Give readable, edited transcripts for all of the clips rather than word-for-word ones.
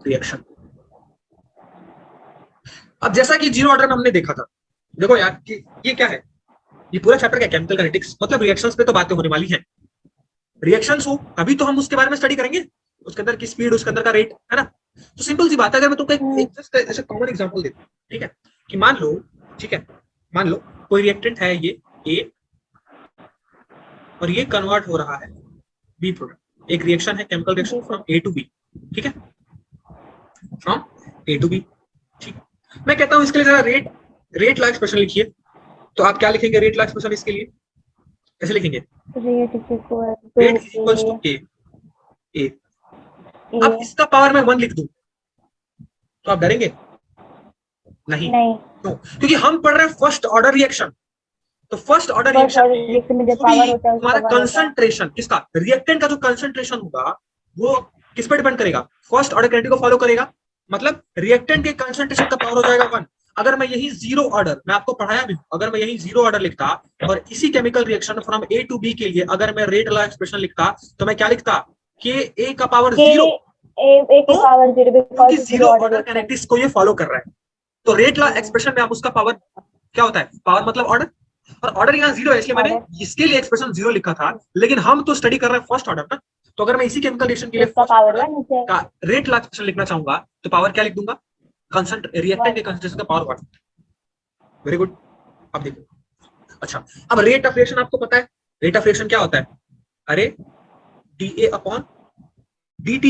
Reaction. अब जैसा कि जीरो ऑर्डर में हमने देखा था, देखो यार कि ये क्या है, ये पूरा चैप्टर क्या, केमिकल काइनेटिक्स, मतलब रिएक्शंस पे तो बातें होने वाली हैं। रिएक्शंस हो तभी तो हम उसके बारे में स्टडी करेंगे, उसके अंदर की स्पीड, उसके अंदर का रेट, है ना। तो सिंपल सी बात है, अगर मैं तुमको एक जस्ट ऐसे कॉमन एग्जांपल देता हूं, ठीक है, कि मान लो, ठीक है, मान लो कोई रिएक्टेंट है ये ए, और ये कन्वर्ट हो रहा है बी प्रोडक्ट। एक रिएक्शन है, chemical reaction from A to B, ठीक है, फ्रॉम ए टू बी, ठीक। मैं कहता हूं इसके लिए जरा रेट ला एक्सप्रेशन लिखिए। तो आप क्या लिखेंगे रेट ला एक्सप्रेशन इसके लिए, कैसे लिखेंगे? रेट इज इक्वल टू ए, ए। अब इसका पावर मैं 1 लिख दूं तो आप डरेंगे? नहीं, क्यों? क्योंकि हम पढ़ रहे हैं फर्स्ट ऑर्डर रिएक्शन। तो फर्स्ट ऑर्डर रिएक्शन में जो भी हमारा कंसंट्रेशन, किसका, रिएक्टेंट का जो कंसंट्रेशन होगा वो किस पर डिपेंड करेगा, फर्स्ट ऑर्डर काइनेटिक को फॉलो करेगा। मतलब रिएक्टेंट के कंसंट्रेशन का पावर हो जाएगा 1। अगर मैं यही जीरो ऑर्डर, मैं आपको पढ़ाया भी, अगर मैं यही जीरो ऑर्डर लिखता और इसी chemical reaction from A to B के लिए अगर मैं रेट वाला एक्सप्रेशन लिखता, तो मैं क्या लिखता, कि ए का पावर 0, क्योंकि जीरो ऑर्डर काइनेटिक्स को ये फॉलो कर रहा है। तो रेट ला एक्सप्रेशन में आप उसका पावर क्या होता है, पावर मतलब ऑर्डर, और ऑर्डर यहाँ 0 है, इसलिए मैंने इसके लिए एक्सप्रेशन 0 लिखा था। लेकिन हम तो स्टडी कर रहे हैं फर्स्ट ऑर्डर ना, तो अगर मैं इसी केमिकल रिएक्शन के लिए फर्स्ट ऑर्डर का रेट ला एक्सप्रेशन लिखना चाहूंगा तो पावर क्या लिख दूंगा, रिएक्टेंट के कंसंट्रेशन का पावर 1। Very good. अब देखो, अच्छा, अब रेट ऑफ रिएक्शन आपको पता है, रेट ऑफ रिएक्शन क्या होता है, अरे dA upon dt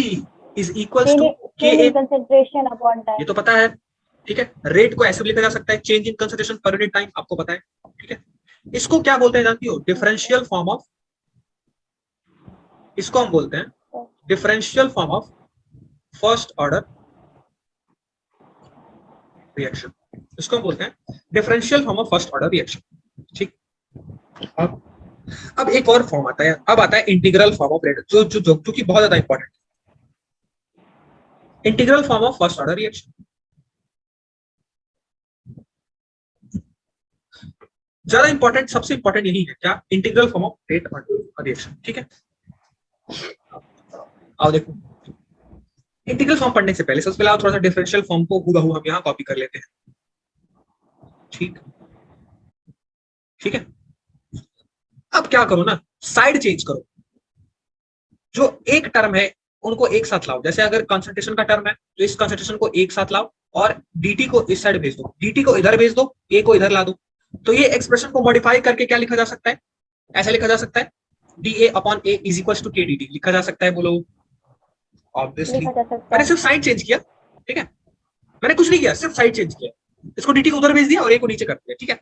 is equals to Ka concentration upon time, ये तो पता है, ठीक है। रेट को ऐसे भी लिखा जा सकता है, change in concentration per unit time, आपको पता है, ठीक है। इसको क्या बोलते हैं जानती हो, डिफरेंशियल फॉर्म ऑफ, इसको हम बोलते हैं differential form of first order reaction, इसको हम बोलते हैं differential form of first order reaction, ठीक। अब एक और फॉर्म आता है, अब आता है इंटीग्रल फॉर्म ऑफ रेट, जो कि बहुत ज्यादा इंपॉर्टेंट है, integral form of first order reaction. ज्यादा इंपॉर्टेंट, सबसे इंपॉर्टेंट यही है, क्या, integral form of rate order reaction, ठीक है। आओ देखो, इंटीग्रल फॉर्म पढ़ने से पहले सबसे पहले थोड़ा सा डिफरेंशियल फॉर्म को हूबहू हम यहाँ कॉपी कर लेते हैं, ठीक, ठीक है। अब क्या करो ना, साइड चेंज करो, जो एक टर्म है उनको एक साथ लाओ। जैसे अगर कंसंट्रेशन का टर्म है तो इस कंसंट्रेशन को एक साथ लाओ और dt को इस साइड भेज दो, dt को इधर भेज दो, a को इधर ला दो। तो ये एक्सप्रेशन को मॉडिफाई करके क्या लिखा जा सकता है, ऐसा लिखा जा सकता है, dA upon a is equal to kdt लिखा जा सकता है, बोलो। ऑब्वियसली मैंने सिर्फ साइड चेंज किया, ठीक है, मैंने कुछ नहीं किया, सिर्फ साइड चेंज किया, इसको dt को उधर भेज दिया और a को नीचे कर दिया, ठीक है।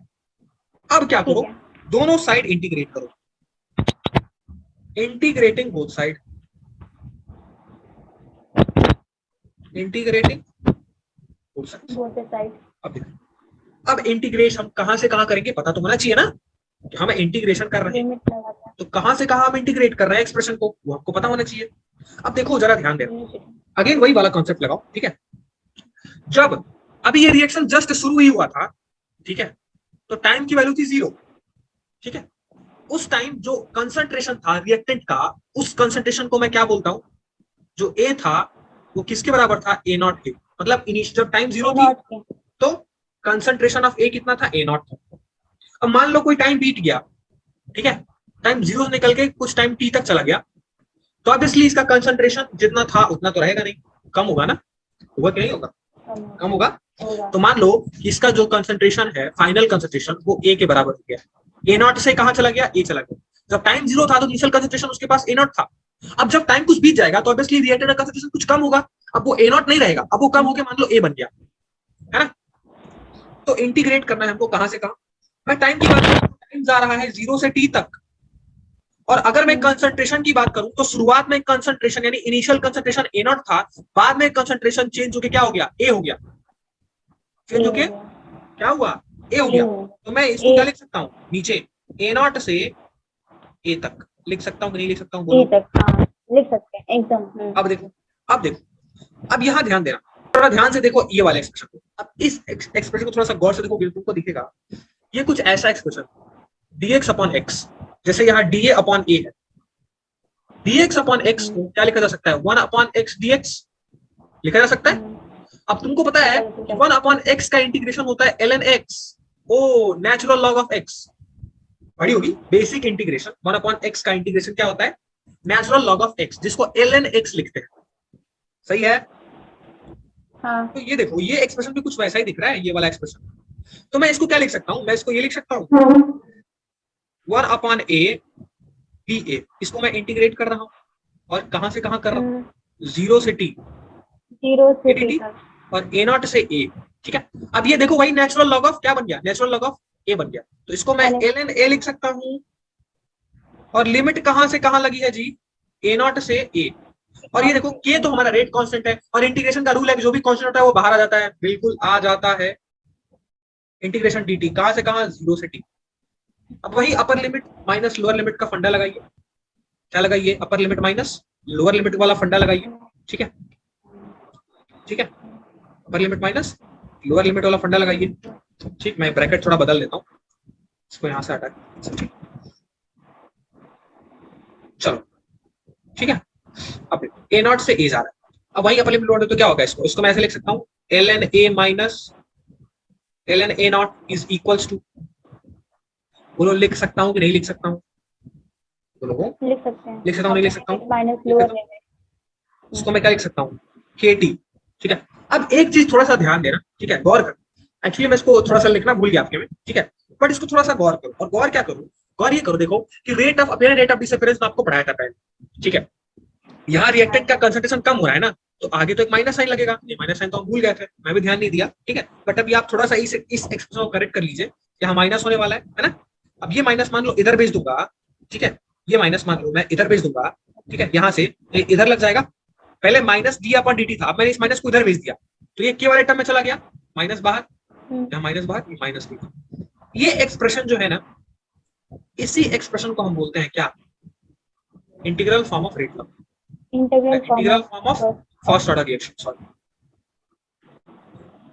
अब क्या करो, दोनों साइड इंटीग्रेट करो, integrating both side, integrating both side. अब देखो, अब इंटीग्रेशन हम कहां से कहां करेंगे पता तो होना चाहिए ना, कि हम इंटीग्रेशन कर रहे हैं तो कहां से कहां हम इंटीग्रेट कर रहे हैं एक्सप्रेशन को, वो आपको पता होना चाहिए। अब देखो जरा ध्यान देना, अगेन वही वाला कॉन्सेप्ट लगाओ, ठीक है। जब अभी ये रिएक्शन जस्ट शुरू ही हुआ था, ठीक है, तो टाइम की वैल्यू थी 0, ठीक है। उस टाइम जो कंसंट्रेशन था रिएक्टेंट का, उस कंसंट्रेशन को मैं क्या बोलता हूं, जो ए था वो किसके बराबर था, ए नॉट के, मतलब इनिशियल जब टाइम 0 थी तो कंसंट्रेशन ऑफ ए कितना था, ए नॉट था। अब मान लो कोई टाइम बीत गया, ठीक है, टाइम 0 निकल के कुछ टाइम टी तक चला गया, तो ऑब्वियसली इसका कंसंट्रेशन जितना था उतना तो रहेगा नहीं, कम होगा ना, होगा कि नहीं होगा, कम होगा। तो मान लो इसका जो कंसंट्रेशन है, फाइनल कंसंट्रेशन, वो ए के बराबर हो गया, ए नॉट से कहां चला गया, ए चला गया। जब टाइम 0 था तो इनिशियल कंसंट्रेशन उसके पास ए नॉट था। अब जब टाइम कुछ बीत जाएगा तो ऑब्वियसली रिएक्टेंट का कंसंट्रेशन कुछ कम होगा, अब वो ए नॉट नहीं रहेगा, अब वो कम होकर मान लो ए बन गया, है ना। तो इंटीग्रेट करना है हमको कहां से कहां, मैं टाइम की बात करूं, टाइम जा रहा है 0 से टी तक, और अगर मैं कंसंट्रेशन की बात करूं तो शुरुआत में कंसंट्रेशन यानी इनिशियल कंसंट्रेशन ए नॉट था, बाद में कंसंट्रेशन चेंज होकर क्या हो गया, ए हो गया, चेंज होके क्या हुआ, ए हो गया। तो मैं इसको क्या लिख सकता हूँ, नीचे ए नॉट से ए तक लिख सकता हूँ कि नहीं लिख सकता हूँ, बोलो। लिख सकते हैं एकदम। अब देखो, अब देखो, अब यहाँ ध्यान देना, थोड़ा ध्यान से देखो ये वाले एक्सप्रेशन को। अब इस एक्सप्रेशन को थोड़ा सा गौर से देखो, बिल्कुल को दिखेगा ये कुछ ऐसा एक्सप्रेशन, dx अपॉन x, जैसे यहाँ dA अपॉन a है, dx अपॉन x को क्या लिखा जा सकता है, 1 अपॉन x dx, लिखा जा सकता है। अब तुमको पता है 1/x का इंटीग्रेशन होता है ln x, oh natural log of x, पढ़ी होगी बेसिक इंटीग्रेशन। 1/x का इंटीग्रेशन क्या होता है, नेचुरल लॉग ऑफ x, जिसको ln x लिखते हैं, सही है। हाँ। तो ये देखो ये एक्सप्रेशन भी कुछ वैसा ही दिख रहा है, ये वाला एक्सप्रेशन। तो मैं इसको क्या लिख सकता हूं, मैं इसको ये लिख सकता हूँ 1/a ba, इसको मैं इंटीग्रेट कर रहा हूँ और कहां से कहां कर रहा हूँ, 0 से t, 0 से t t और a0 से a, ठीक है। अब ये देखो वही नेचुरल लॉग ऑफ क्या बन गया, नेचुरल लॉग ऑफ a बन गया। तो इसको मैं ln a लिख सकता हूँ, और लिमिट कहां से कहां लगी है जी, a0 से a। और ये देखो k तो हमारा रेट कांस्टेंट है, और इंटीग्रेशन का रूल है कि जो भी कांस्टेंट होता है वो बाहर आ जाता है, बिल्कुल आ जाता है। इंटीग्रेशन dt कहां से कहां, 0 से t। अब वही upper limit minus lower limit का फंडा लगाइए, क्या लगाइए, upper limit minus lower limit वाला फंडा लगाइए, ठीक है, ठीक है, upper limit minus lower limit वाला फंडा लगाइए, ठीक। मैं ब्रैकेट थोड़ा बदल देता हूँ, इसको यहां से हटा के, चलो ठीक है। अब a0 से a जा रहा है, अब वही अपर लिमिट लोअर, तो क्या होगा, इसको मैं ऐसे लिख सकता हूँ ln a minus ln a0 is equals to, बोलो लिख सकता हूँ कि नहीं लिख सकता हूँ, बोलो लिख सकते हैं, लिख सकता हूँ नहीं लिख सकता हूँ, माइनस लोअर लिमिट, इसको मैं क्या लिख सकता हूँ kt, ठीक है। अब एक चीज थोड़ा सा ध्यान देना, ठीक है, गौर कर, एक्चुअली मैं इसको थोड़ा सा लिखना भूल गया आपके में, ठीक है, बट इसको थोड़ा सा गौर करो। और गौर क्या करो, गौर ये करो, देखो कि rate of appearance, rate of disappearance में आपको पढ़ाया था पहले, ठीक है। यहाँ रिएक्टेंट का कंसंट्रेशन कम हो रहा है ना, तो आगे तो एक माइनस साइन लगेगा, ये माइनस साइन तो हम भूल गए थे, मैं भी ध्यान नहीं दिया, ठीक है। बट अभी आप थोड़ा सा इस एक्सप्रेशन को करेक्ट कर लीजिए, यहाँ माइनस होने वाला है ना। अब ये माइनस मान लो इधर भेज दूंगा, ठीक है, ये माइनस मान लो मैं इधर भेज दूंगा, ठीक है, यहाँ से इधर लग जाएगा, पहले माइनस डी अपॉन dt था, अब मैंने इस माइनस को इधर भेज दिया, तो ये के वाले टर्म में चला गया, माइनस बाहर, यहाँ माइनस बाहर, ये माइनस भी। ये एक्सप्रेशन जो है ना, इसी एक्सप्रेशन को हम बोलते हैं क्या, integral form of rate of, integral form of first order reaction, sorry,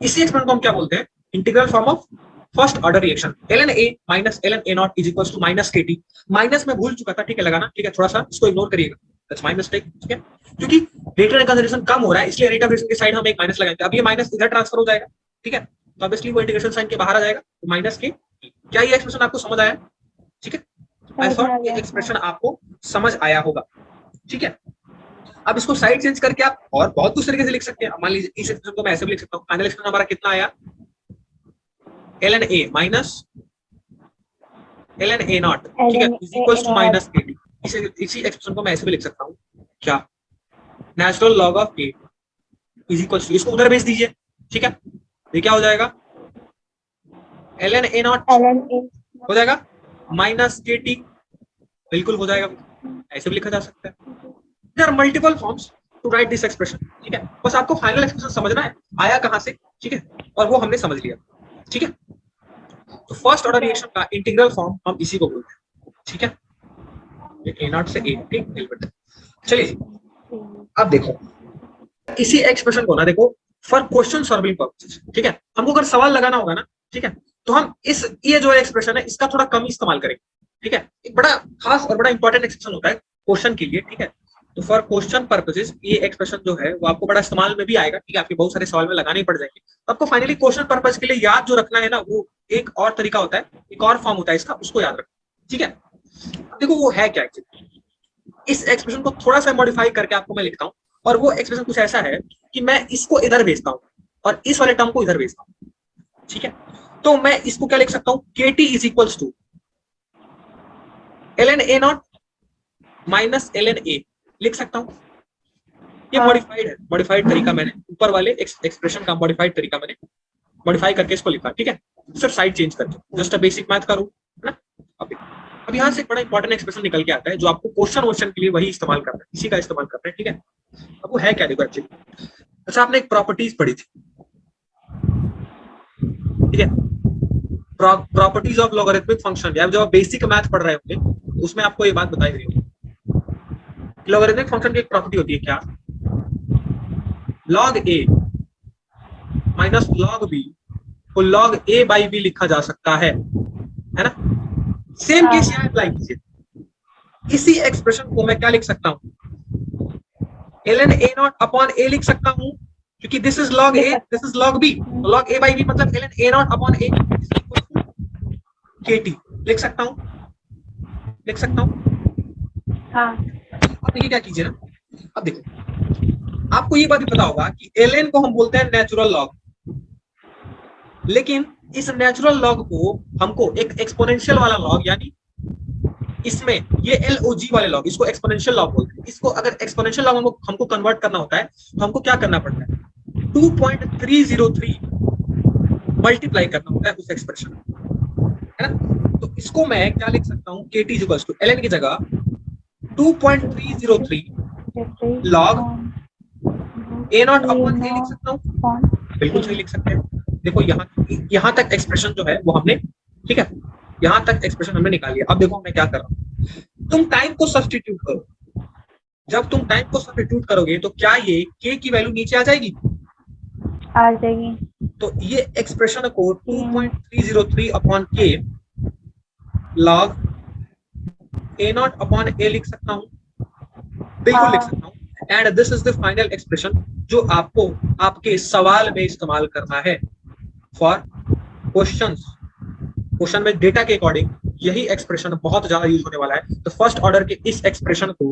इसी एक्सप्रेशन को हम क्या बोलते हैं, integral form of first order reaction. ln a minus ln a0 is equals to minus kt, minus में भूल चुका था, ठीक है, लगाना, ठीक है, थोड़ा सा इसको इग्नोर करिएगा, दैट्स माय मिस्टेक, ठीक है, क्योंकि रेट ऑफ कंसंट्रेशन कम हो रहा है, इसलिए रेट ऑफ रिएक्शन की साइड हम एक माइनस लगाएंगे। अब ये माइनस इधर ट्रांसफर हो जाएगा, ठीक है, तो ऑब्वियसली वो इंटीग्रेशन साइन के बाहर आ जाएगा, तो माइनस के। क्या ये एक्सप्रेशन आपको समझ आया, ठीक है, आई थॉट ये एक्सप्रेशन आपको समझ आया होगा, ठीक है। अब इसको साइड चेंज करके आप और बहुत कुछ तरीके से लिख सकते हैं। मान लीजिए इस एक्सप्रेशन को मैं ऐसे भी लिख सकता हूँ, फाइनल एक्सप्रेशन हमारा कितना आया, ln a minus ln a0, ठीक है, is equals to minus kt। इसी एक्सप्रेशन को मैं ऐसे भी लिख सकता हूँ, क्या, natural log of a is equals to, इसको उधर भेज दीजिए, ठीक है, ये क्या हो जाएगा, ln a0 हो जाएगा माइनस kt, बिल्कुल हो जाएगा, ऐसे भी लिखा जा सकता है। There are multiple forms to write this expression, ठीक है, बस आपको फाइनल एक्सप्रेशन समझना है आया कहां से, ठीक है, और वो हमने समझ लिया, ठीक है। तो फर्स्ट ऑर्डर रिएक्शन का इंटीग्रल फॉर्म हम इसी को बोलते हैं, ठीक है, a0 से a, ठीक, लिमिट। चलिए अब देखो इसी एक्सप्रेशन को ना, देखो फॉर क्वेश्चन सॉल्विंग पर्पसेस, ठीक है, हमको अगर सवाल लगाना होगा ना, ठीक है, तो हम ये जो एक्सप्रेशन है इसका थोड़ा कम इस्तेमाल करेंगे, ठीक है। एक बड़ा खास और बड़ा इंपॉर्टेंट एक्सप्रेशन होता है क्वेश्चन के लिए, ठीक है, तो फॉर क्वेश्चन पर्पसेस ये एक्सप्रेशन जो है वो आपको बड़ा इस्तेमाल में भी आएगा, ठीक है, आपके बहुत सारे सवाल में लगाने पड़ जाएंगे। तो आपको फाइनली क्वेश्चन पर्पस के लिए याद जो रखना है ना, वो एक और तरीका होता है, एक और फॉर्म होता है इसका, उसको याद रखना, ठीक है। देखो वो है क्या एक्चुअली, इस एक्सप्रेशन को थोड़ा सा मॉडिफाई करके आपको मैं लिखता हूँ, और वो एक्सप्रेशन कुछ ऐसा है कि मैं इसको इधर भेजता हूँ और इस वाले टर्म को इधर भेजता हूँ, ठीक है। तो मैं इसको क्या लिख सकता हूँ, kt is equals to ln a0 minus ln a लिख सकता हूँ। ये मॉडिफाइड है, मॉडिफाइड तरीका मैंने ऊपर वाले एक्सप्रेशन का मॉडिफाइड तरीका मैंने मॉडिफाई करके इसको लिखा, ठीक है, सिर्फ साइड चेंज करके, जस्ट अ बेसिक मैथ करूं, है ना। अब यहाँ से एक बड़ा इंपॉर्टेंट एक्सप्रेशन निकल के आता है जो आपको क्वेश्चन के लिए वही इस्तेमाल करना है, इसी का इस्तेमाल करना है, ठीक है। अब वो है क्या, देखो एक्चुअली, अच्छा आपने एक प्रॉपर्टीज पढ़ी थी, ठीक है, प्रॉपर्टीज ऑफ लॉगरिथमिक फंक्शन, जब आप बेसिक मैथ पढ़ रहे होंगे उसमें आपको ये बात बताई गई होगी। लॉगरिथमिक फंक्शन की एक प्रॉपर्टी होती है क्या, log a minus log b को log a बाई b लिखा जा सकता है ना। सेम केस यहाँ अप्लाई कीजिए, इसी एक्सप्रेशन को मैं क्या लिख सकता हूँ, ln a0 अपॉन a लिख सकता हूँ, क्योंकि this is log a, this is log b, log a by b मतलब ln a not upon a kt। लिख सकता हूँ। हाँ। अब देखिए क्या कीजिए ना, अब देखो आपको ये बात भी पता होगा कि ln को हम बोलते हैं नेचुरल लॉग, लेकिन इस नेचुरल लॉग को हमको एक एक्सपोनेंशियल वाला लॉग, यानी इसमें ये LOG वाले लॉग, इसको एक्सपोनेंशियल लॉग बोलते हैं। इसको अगर एक्सपोनेंशियल लॉग हमको कन्वर्ट करना होता है तो हमको क्या करना पड़ता है, 2.303 मल्टीप्लाई करना होता है उस एक्सप्रेशन, है ना। तो इसको मैं क्या लिख सकता हूँ, KT इक्वल्स टू ln की जगह 2.303 log a not upon a लिख सकता हूँ। बिल्कुल सही लिख सकते हैं। देखो यहाँ तक एक्सप्रेशन जो है वो हमने, ठीक है, यहाँ तक एक्सप्रेशन हमने निकाल लिया। अब देखो मैं क्या कर रहा हूँ, तुम टाइम को सब्स्टिट्यूट करो। जब तुम टाइम को सब्स्टिट्यूट करोगे तो क्या ये k की वैल्यू नीचे आ जाएगी? आ जाएगी। तो ये एक्सप्रेशन को 2.303 upon k log a not upon a लिख सकता हूँ, बिल्कुल लिख सकता हूँ। And this is the final expression जो आपको आपके सवाल में इस्तेमाल करना है फॉर क्वेश्चन में डेटा के अकॉर्डिंग यही एक्सप्रेशन बहुत ज्यादा यूज होने वाला है। तो फर्स्ट ऑर्डर के इस एक्सप्रेशन को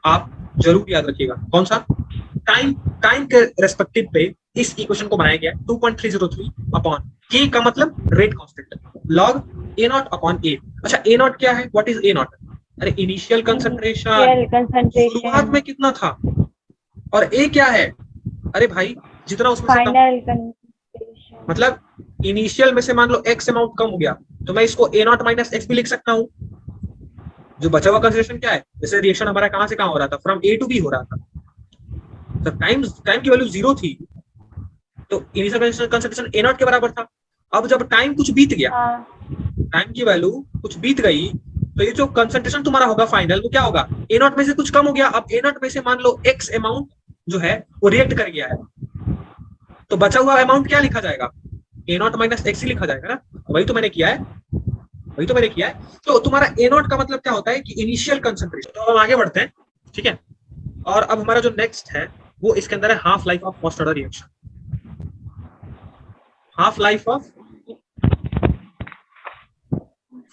आप जरूर याद रखिएगा। कौन सा? टाइम के रेस्पेक्टिव पे इस इक्वेशन को बनाया गया 2.303 अपॉन k का मतलब rate constant log a not upon a। अच्छा a नॉट क्या है? What is a not? अरे इनिशियल कंसंट्रेशन, शुरुआत में कितना था। और a क्या है? अरे भाई जितना उसमें फाइनल कंसंट्रेशन, मतलब इनिशियल में से मान लो x अमाउंट कम हो गया तो मैं इसको a नॉट माइनस x भी लिख सकता हूँ। जो बचा हुआ कंसंट्रेशन क्या है? जैसे रिएक्शन हमारा कहां से कहां हो रहा था, फ्रॉम a टू b हो रहा था। जब टाइम की वैल्यू 0 थी तो इनिशियल कंसंट्रेशन a नॉट के बराबर था। अब जब टाइम कुछ बीत गया, टाइम की वैल्यू कुछ बीत गई, तो ये जो कंसंट्रेशन तुम्हारा होगा फाइनल वो क्या होगा? a नॉट में से कुछ कम हो गया। अब a नॉट में से मान लो x अमाउंट जो है वो रिएक्ट कर गया है, तो बचा हुआ अमाउंट क्या लिखा जाएगा? a नॉट माइनस x ही लिखा जाएगा ना। वही तो मैंने किया है। तो तुम्हारा a नॉट का मतलब क्या होता है कि इनिशियल कंसंट्रेशन। तो हम आगे बढ़ते हैं, ठीक है। और अब हमारा जो नेक्स्ट है वो इसके अंदर है half life of first order reaction. Half life of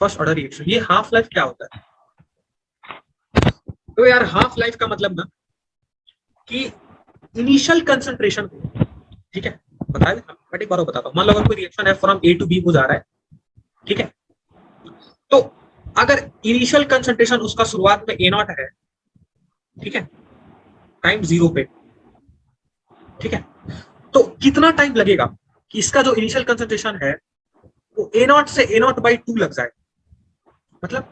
first order reaction, ये हाफ लाइफ क्या होता है? तो यार हाफ लाइफ का मतलब ना कि इनिशियल कंसंट्रेशन को, ठीक है, बता दें मैं एक बार बताता हूँ। मान लो अगर कोई रिएक्शन है फ्रॉम A टू B को जा रहा है, ठीक है, तो अगर इनिशियल कंसंट्रेशन उसका शुरुआत में A नॉट है, ठीक है, टाइम 0 पे, ठीक है, तो कितना टाइम लगेगा कि इसका जो इनिशियल कंसंट्रेशन है वो A नॉट से A नॉट बाई 2 लग जाए। मतलब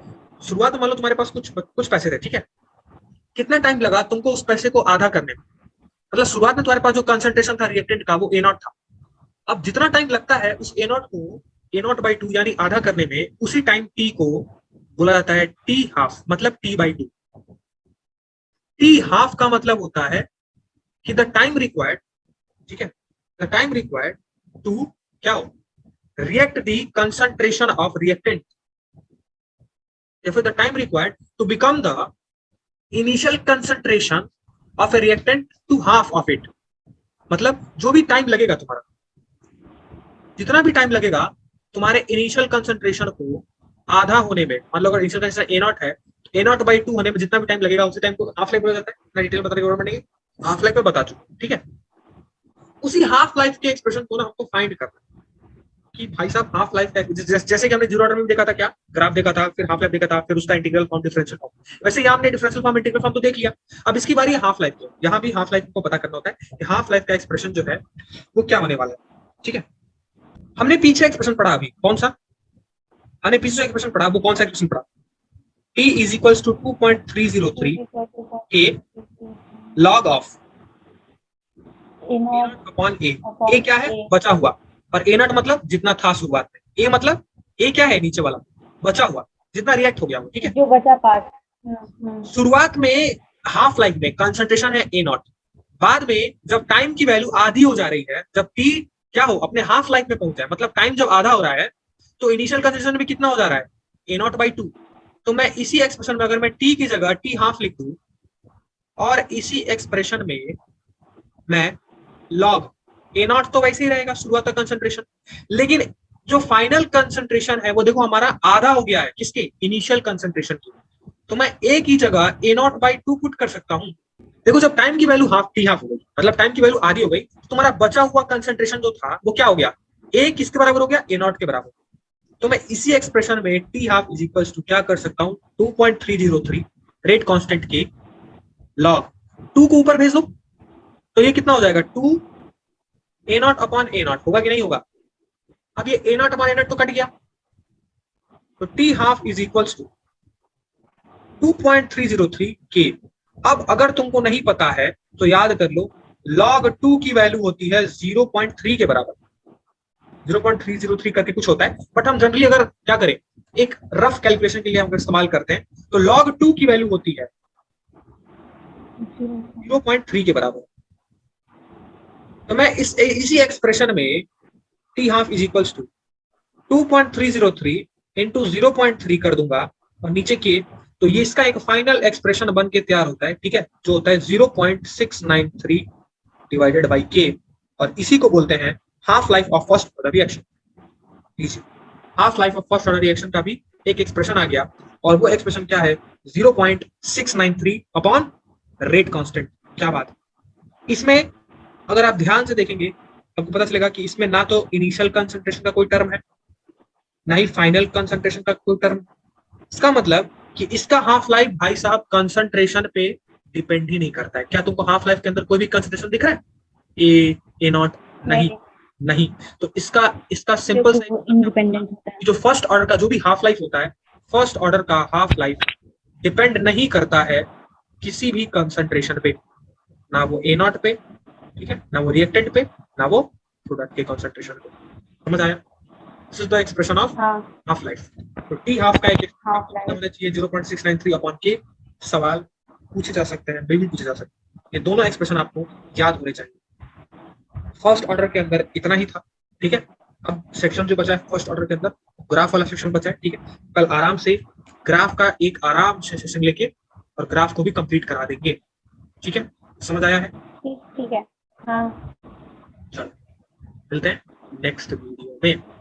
शुरुआत में मान लो तुम्हारे पास कुछ पैसे थे, ठीक है, कितना टाइम लगा तुमको उस पैसे को आधा करने में? मतलब शुरुआत में तुम्हारे पास जो कंसंट्रेशन था रिएक्टेंट का वो A नॉट था। अब जितना टाइम लगता है उस A नॉट को A नॉट बाई 2 यानी आधा करने में, उसी टाइम T को बोला जाता है T हाफ, मतलब T बाई 2। T हाफ का मतलब होता है कि द टाइम रिक्वायर्ड, ठीक है, द टाइम रिक्वायर्ड टू क्या हो, react the concentration of reactant, या फिर the time required to become the initial concentration of a reactant to half of it. मतलब जो भी टाइम लगेगा तुम्हारा, जितना भी टाइम लगेगा तुम्हारे इनिशियल कंसंट्रेशन को आधा होने में, मान लो अगर इनिशियल कंसंट्रेशन A नॉट है तो A नॉट बाई 2 होने में जितना भी टाइम लगेगा उसी टाइम को हाफ लाइफ बोला जाता है। मैं डिटेल बताने की जरूरत नहीं, हाफ लाइफ में बता चुका, ठीक है। उसी हाफ लाइफ के एक्सप्रेशन को ना हमको फाइंड करना कि भाई साहब हाफ लाइफ का, जैसे कि हमने जीरो ऑर्डर में देखा था, क्या ग्राफ देखा था, फिर हाफ लाइफ देखा था, फिर उसका इंटीग्रल फॉर्म, डिफरेंशियल फॉर्म। वैसे यहाँ हमने डिफरेंशियल फॉर्म, इंटीग्रल फॉर्म तो देख लिया। अब इसकी बारी है हाफ लाइफ की। यहाँ भी हाफ लाइफ को पता करना होता है कि हाफ लाइफ का एक्सप्रेशन जो है वो क्या होने वाला है, ठीक है। हमने पीछे एक्सप्रेशन पढ़ा, अभी कौन सा हमने पीछे एक्सप्रेशन पढ़ा, वो कौन सा एक्सप्रेशन पढ़ा? T is equals to 2.303 A log of A not upon A। A क्या है? बचा हुआ। और A नॉट मतलब जितना था शुरुआत में। A मतलब A क्या है? नीचे वाला बचा हुआ, जितना रिएक्ट हो गया वो, ठीक है, जो बचा पार्ट। शुरुआत में हाफ लाइफ में कंसंट्रेशन है A नॉट, बाद में जब टाइम की वैल्यू आधी हो जा रही है, जब T क्या हो, अपने हाफ लाइफ में पहुंचा है, मतलब टाइम जब आधा हो रहा है, तो इनिशियल कंसंट्रेशन में कितना हो जा रहा है? A not by 2। तो मैं इसी एक्सप्रेशन में अगर मैं T की जगह T हाफ लिख दूं और इसी एक्सप्रेशन में मैं लॉग ए नॉट तो वैसे ही रहेगा शुरुआत का कंसंट्रेशन, लेकिन जो फाइनल कंसंट्रेशन है वो देखो हमारा आधा हो गया है किसके, इनिशियल कंसंट्रेशन की। तो मैं ए की जगह ए नॉट बाई 2 पुट कर सकता हूँ। देखो जब टाइम की वैल्यू टी हाफ हो गई, मतलब टाइम की वैल्यू आधी हो गई, तो तुम्हारा बचा हुआ कंसंट्रेशन जो था वो क्या हो गया, ए किसके बराबर हो गया, ए नॉट के बराबर। तो मैं इसी एक्सप्रेशन में T half is equal to क्या कर सकता हूँ, 2.303 रेट कांस्टेंट के लॉग 2 को ऊपर भेज दो, तो ये कितना हो जाएगा, 2 A not upon A not, होगा कि नहीं होगा। अब ये A not upon A not तो कट गया, तो T half is equal to 2.303 K. अब अगर तुमको नहीं पता है तो याद कर लो, log 2 की वैल्यू होती है 0.3 के बराबर, 0.303 करके कुछ होता है, बट हम जनरली अगर क्या करें, एक रफ कैलकुलेशन के लिए हम इस्तेमाल करते हैं, तो log 2 की वैल्यू होती है 0.3 के बराबर। तो मैं इसी एक्सप्रेशन में T half is equal to 2.303 into 0.3 कर दूंगा और नीचे के, तो ये इसका एक फाइनल एक्सप्रेशन बन के तैयार होता है, ठीक है, जो होता है 0.693 डिवाइडेड बाई के, और इसी को बोलते हैं half life of first order reaction. Half life of first order reaction का भी एक एक्सप्रेशन आ गया, और वो एक्सप्रेशन क्या है, 0.693 अपॉन रेट कांस्टेंट। क्या बात है। इसमें अगर आप ध्यान से देखेंगे आपको पता चलेगा कि इसमें ना तो इनिशियल कंसंट्रेशन का कोई टर्म है, ना ही फाइनल कंसंट्रेशन का कोई टर्म। इसका मतलब कि इसका हाफ लाइफ भाई साहब कंसंट्रेशन पे डिपेंड ही नहीं करता है। क्या तुमको हाफ लाइफ के अंदर कोई भी कंसंट्रेशन दिख रहा है, ए नॉट, नहीं नहीं। तो इसका सिंपल इंडिपेंडेंट होता है। जो फर्स्ट ऑर्डर का जो भी हाफ लाइफ होता है, फर्स्ट ऑर्डर का हाफ लाइफ डिपेंड नहीं करता है किसी भी कंसंट्रेशन पे, ना वो ए नॉट पे, ठीक है, ना वो रिएक्टेंट पे, ना वो प्रोडक्ट के कंसंट्रेशन पे। समझ आया। This is the expression of half life. तो टी हाफ का एक होना चाहिए 0.693 अपॉन के। सवाल पूछे जा सकते हैं, बिल्कुल पूछे जा सकते हैं। ये दोनों एक्सप्रेशन आपको याद होने चाहिए। फर्स्ट ऑर्डर के अंदर इतना ही था, ठीक है। अब सेक्शन जो बचा है फर्स्ट ऑर्डर के अंदर, ग्राफ वाला सेक्शन बचा है, ठीक है। कल आराम से ग्राफ का एक आराम से सेशन लेके और ग्राफ को भी कंप्लीट करा देंगे, ठीक है। समझ आया है, ठीक है। हाँ, चलो मिलते हैं नेक्स्ट वीडियो में।